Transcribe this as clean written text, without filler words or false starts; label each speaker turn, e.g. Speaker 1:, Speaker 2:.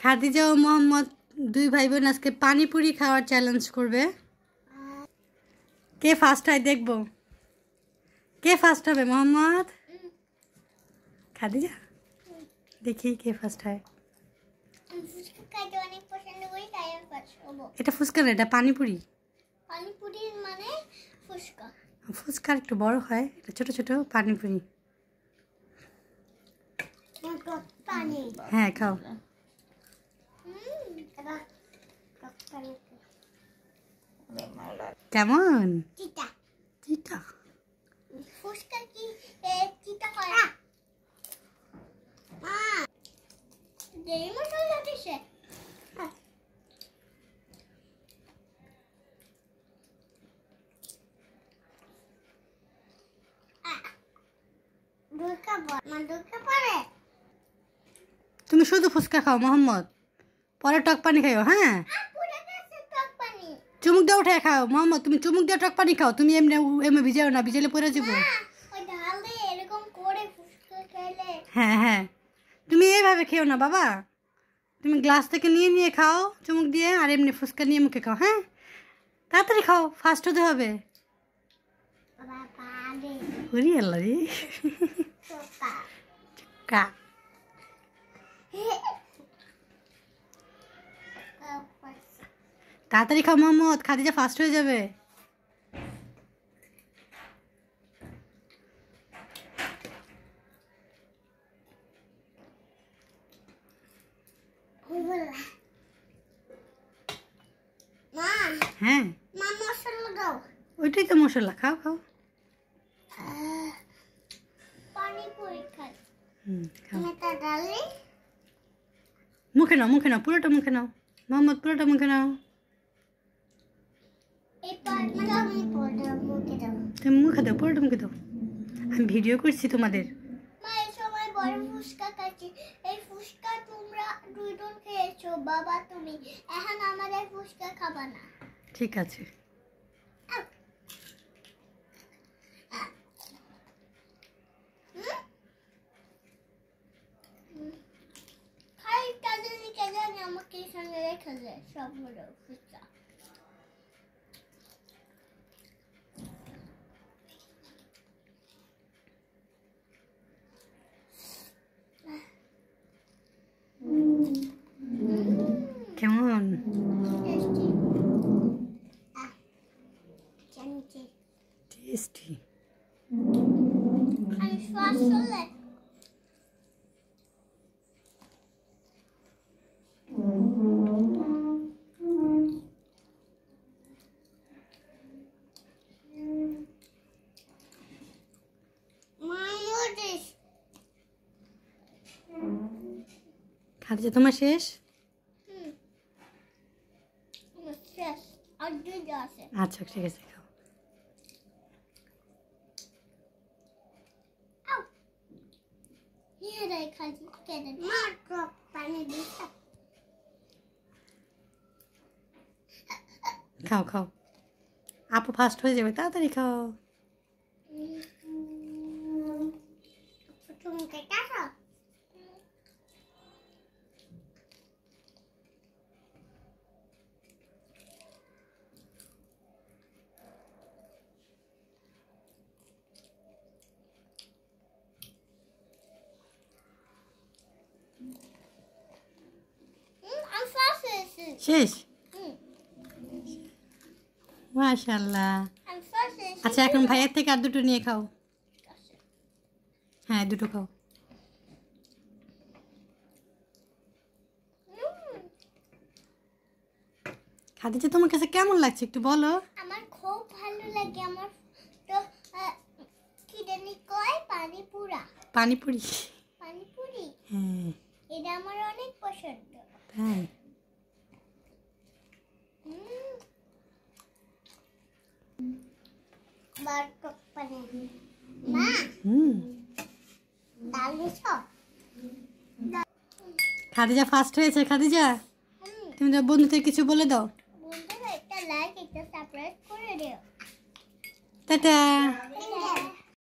Speaker 1: খাদিজা ও মোহাম্মদ দুই ভাই বোন আজকে পানিপুরি খাওয়ার চ্যালেঞ্জ করবে। কে ফার্স্ট হয় দেখবো। কে ফার্স্ট হবে? মোহাম্মদ, খাদিজা? দেখি কে ফার্স্ট হয়। এটা ফুচকা না, এটা পানিপুরি।
Speaker 2: পানিপুরি মানে ফুচকা।
Speaker 1: ফুচকা একটু বড় হয়, এটা ছোট ছোট পানিপুরি। হ্যাঁ খাও। কেমন?
Speaker 2: চিটা
Speaker 1: চিটা।
Speaker 2: ফুচকা কি চিটা হয়? দেরি মশলা দিছে।
Speaker 1: তুমি শুধু ফুচকা খাও মোহাম্মদ, পরে টক পানি খাও। হ্যাঁ চুমুক দিয়ে উঠে খাও মোহাম্মদ, তুমি চুমুক দিয়ে টক পানি খাও। তুমি এমনি এমনি ভিজাও না, ভিজালে পড়ে যাবো। হ্যাঁ হ্যাঁ তুমি এইভাবে খেও না বাবা, তুমি গ্লাস থেকে নিয়ে নিয়ে খাও চুমুক দিয়ে, আর এমনি ফুচকা নিয়ে মুখে খাও। হ্যাঁ তাড়াতাড়ি খাও, ফাস্ট হতে হবে। ওরে আল্লাহ রে, কা তাড়াতাড়ি খাও মোহাম্মদ, খাদিজা ফাস্ট হয়ে যাবে। হ্যাঁ ওইটাই তো মশলা, খাও খাও। মুখে নাও, মুখে নাও, পুরোটা মুখে নাও মোহাম্মদ, পুরোটা মুখে নাও। তুমি মুখে দাও, পুরোটা মুখে দাও। আমি ভিডিও করছি তোমাদের।
Speaker 2: এই ফুচকা তোমরা দুইজন খেয়েছো বাবা, তুমি এখন আমাদের ফুচকা খাবা না।
Speaker 1: ঠিক আছে।
Speaker 2: আমাকে সঙ্গে রেখে যায় সবগুলো ফুচকা।
Speaker 1: কেমন? টেস্টি। খাদিজা তোমার শেষ? আচ্ছা ঠিক আছে খাও। খাও খাও, আপু ফাস্ট হয়ে যাবে, তাড়াতাড়ি খাও। শেষ? মাশাআল্লাহ। আচ্ছা এখন ভাইয়ের থেকে আর দুটো নিয়ে খাও। হ্যাঁ দুটো খাও। খাদিজা তোমার কাছে কেমন লাগছে একটু বলো।
Speaker 2: আমার খুব ভালো লাগে। আমার তো কি জানি কয় পানিপুরা।
Speaker 1: পানিপুরি।
Speaker 2: পানিপুরি
Speaker 1: হ্যাঁ
Speaker 2: এটা আমার অনেক পছন্দ।
Speaker 1: তাই? খাদিজা ফার্স্ট হয়েছে। খাদিজা তুমি তো বন্ধুদের কিছু বলে দাও।
Speaker 2: বন্ধুরা একটা লাইক একটা সাবস্ক্রাইব করে দিও।
Speaker 1: টাটা।